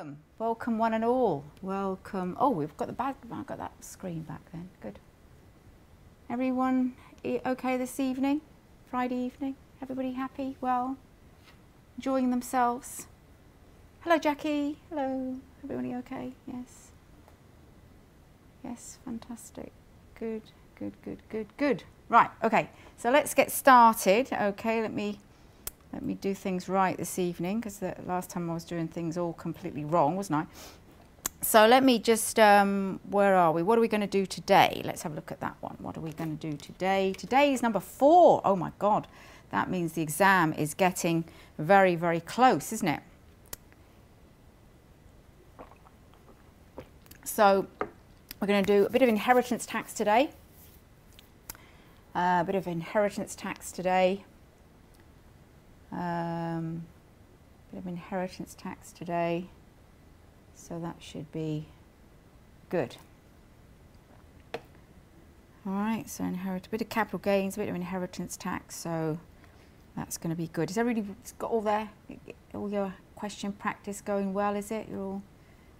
Welcome, welcome one and all. Welcome. Oh, we've got the back. I've got that screen back then. Good. Everyone okay this evening? Friday evening? Everybody happy? Well, enjoying themselves? Hello, Jackie. Hello. Everybody okay? Yes. Yes, fantastic. Good, good, good, good, good. Right. Okay. So let's get started. Okay. Let me do things right this evening, because the last time I was doing things all completely wrong, wasn't I? So let me just, where are we? What are we going to do today? Let's have a look at that one. What are we going to do today? Today is number 4. Oh my God. That means the exam is getting very, very close, isn't it? So we're going to do a bit of inheritance tax today. A bit of inheritance tax today. Bit of inheritance tax today, so that should be good. All right, so a bit of capital gains, a bit of inheritance tax, so that's going to be good. Is everybody got all your question practice going well? Is it? You're all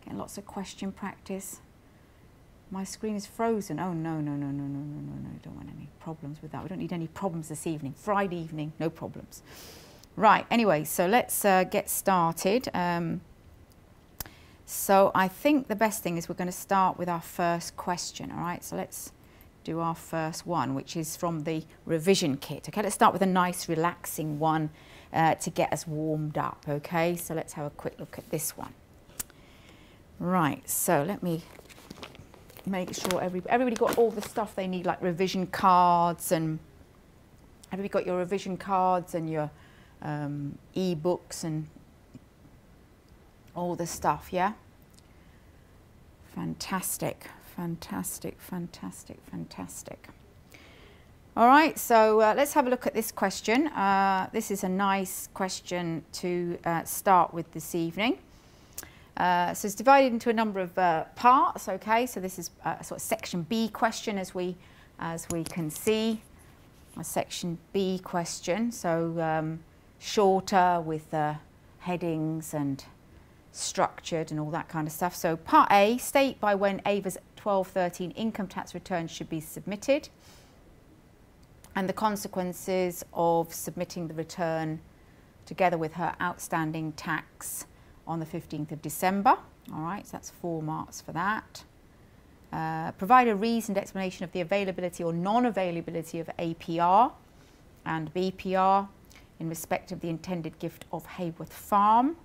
getting lots of question practice. My screen is frozen. Oh no, no, no, no, no, no, no, no. Don't want any problems with that. We don't need any problems this evening. Friday evening, no problems. Right, anyway, so let's get started. So I think the best thing is we're going to start with our first question, all right? So let's do our first one, which is from the revision kit. Okay, let's start with a nice relaxing one to get us warmed up, okay? So let's have a quick look at this one. Right, so let me make sure everybody got all the stuff they need, like revision cards, and everybody got your revision cards and your e-books and all the stuff, yeah? Fantastic, fantastic, fantastic, fantastic. All right, so let's have a look at this question. This is a nice question to start with this evening. So it's divided into a number of parts, okay? So this is a sort of section B question, as we can see, a section B question. So shorter with headings and structured and all that kind of stuff. So part A, state by when Ava's 12-13 income tax return should be submitted and the consequences of submitting the return together with her outstanding tax on the 15th of December. All right, so that's 4 marks for that. Provide a reasoned explanation of the availability or non-availability of APR and BPR in respect of the intended gift of Hayworth Farm.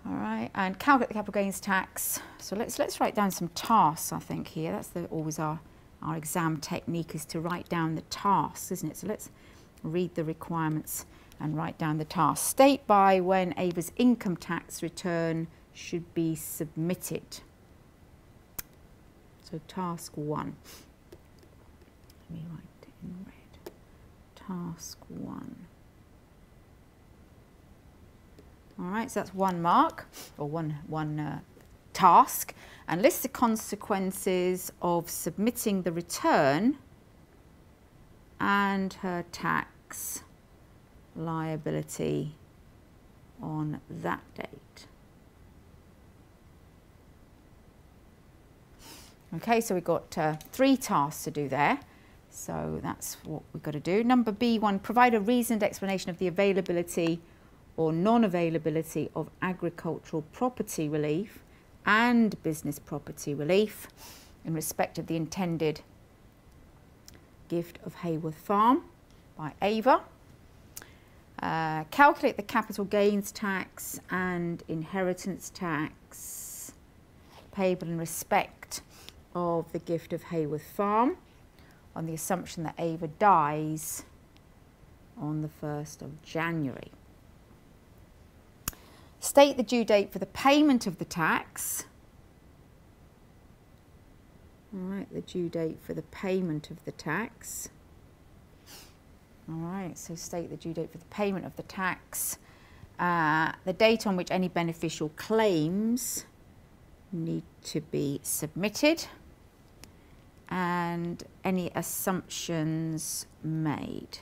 All right, and calculate the capital gains tax. So let's write down some tasks, I think, here. That's always our exam technique, is to write down the tasks, isn't it? So let's read the requirements and write down the tasks. State by when Ava's income tax return should be submitted. So task 1. Let me write it in red. Task 1. All right, so that's 1 mark, or one task, and list the consequences of submitting the return and her tax liability on that date. Okay, so we've got 3 tasks to do there. So that's what we've got to do. Number B1, provide a reasoned explanation of the availability or non-availability of agricultural property relief and business property relief in respect of the intended gift of Hayworth Farm by Ava. Calculate the capital gains tax and inheritance tax payable in respect of the gift of Hayworth Farm on the assumption that Ava dies on the 1st of January. State the due date for the payment of the tax. All right, the due date for the payment of the tax. All right, so state the due date for the payment of the tax. The date on which any beneficial claims need to be submitted, and any assumptions made.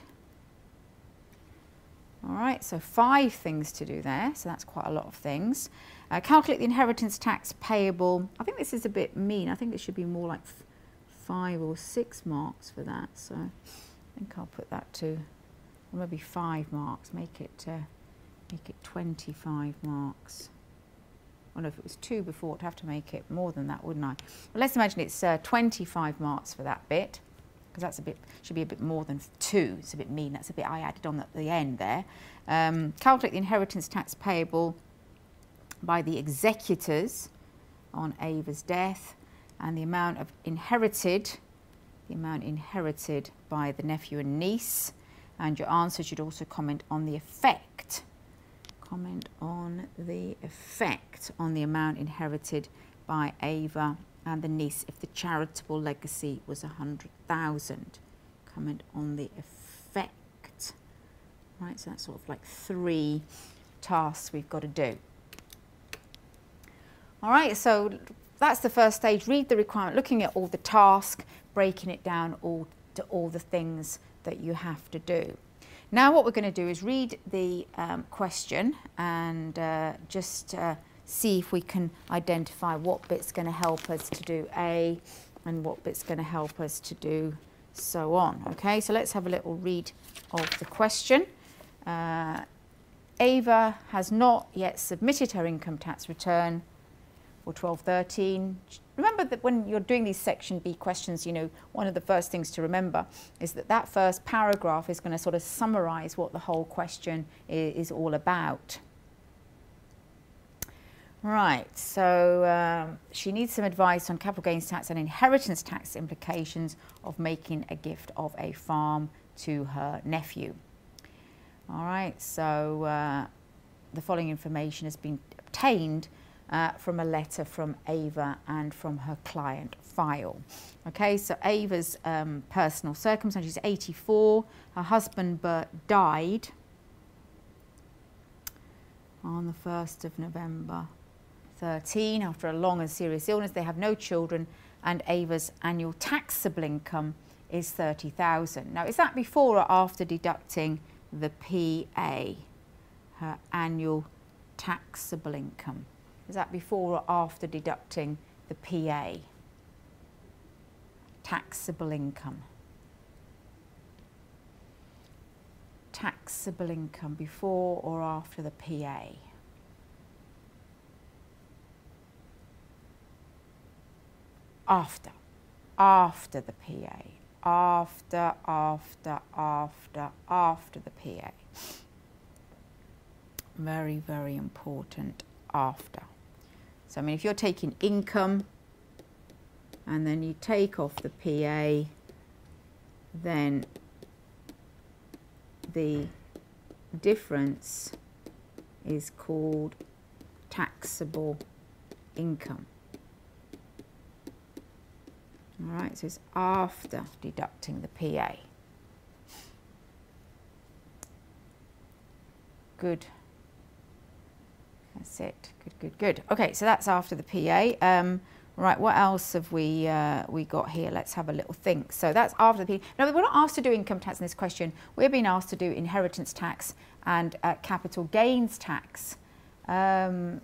All right, so 5 things to do there, so that's quite a lot of things. Calculate the inheritance tax payable. I think this is a bit mean. I think it should be more like 5 or 6 marks for that. So I think I'll put that to, or maybe 5 marks. Make it 25 marks. I don't know if it was 2 before, I'd have to make it more than that, wouldn't I? But let's imagine it's 25 marks for that bit, because that's a bit, should be a bit more than 2. It's a bit mean. That's a bit I added on at the end there. Calculate the inheritance tax payable by the executors on Ava's death, and the amount inherited by the nephew and niece. And your answer should also comment on the effect. Comment on the effect on the amount inherited by Ava and the niece if the charitable legacy was 100,000. Comment on the effect. Right, so that's sort of like 3 tasks we've got to do. All right, so that's the first stage. Read the requirement, looking at all the tasks, breaking it down all to all the things that you have to do. Now what we're going to do is read the question and just see if we can identify what bit's going to help us to do A and what bit's going to help us to do so on. Okay, so let's have a little read of the question. Ava has not yet submitted her income tax return for 12/13. Remember that when you're doing these section B questions, you know, one of the first things to remember is that that first paragraph is going to sort of summarize what the whole question is all about. Right, so she needs some advice on capital gains tax and inheritance tax implications of making a gift of a farm to her nephew. All right, so the following information has been obtained from a letter from Ava and from her client file. Okay, so Ava's personal circumstances, she's 84, her husband Bert died on the 1st of November 13 after a long and serious illness. They have no children and Ava's annual taxable income is 30,000. Now, is that before or after deducting the PA, her annual taxable income? Is that before or after deducting the PA, taxable income? Taxable income, before or after the PA? After the PA, after the PA. Very, very important, after. So, I mean, if you're taking income and then you take off the PA, then the difference is called taxable income. All right, so it's after deducting the PA. Good. That's it. Good, good, good. Okay, so that's after the PA. Right, what else have we got here? Let's have a little think. So that's after the PA. Now, we're not asked to do income tax in this question. We're being asked to do inheritance tax and capital gains tax. Why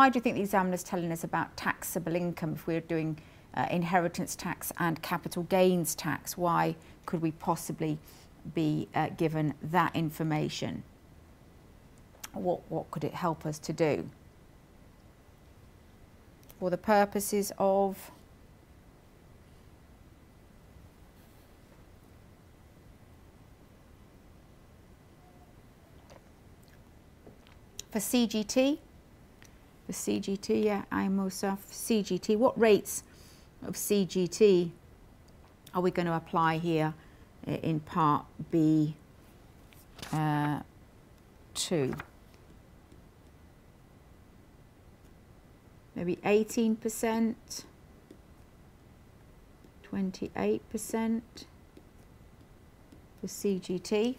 do you think the examiner's telling us about taxable income if we're doing inheritance tax and capital gains tax? Why could we possibly be given that information? What could it help us to do? For the purposes of for CGT? For CGT, yeah, IMOSA, CGT. What rates of CGT are we going to apply here in part B 2? Maybe 18%, 28% for CGT.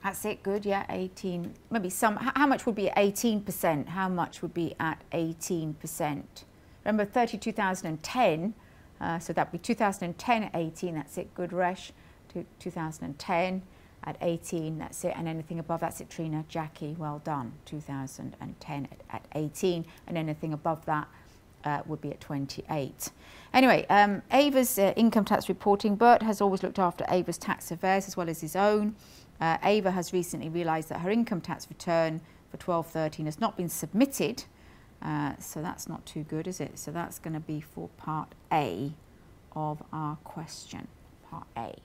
That's it, good, yeah, 18, maybe some, how much would be at 18%? How much would be at 18%? Remember 32,010, So that would be 2010 at 18, that's it, good Resh. 2010 at 18, that's it, and anything above, that's it, Trina, Jackie, well done. 2010 at 18, and anything above that would be at 28. Anyway, Ava's income tax reporting. Bert has always looked after Ava's tax affairs as well as his own. Ava has recently realised that her income tax return for 12/13 has not been submitted, so that's not too good, is it? So that's going to be for part A of our question, part A.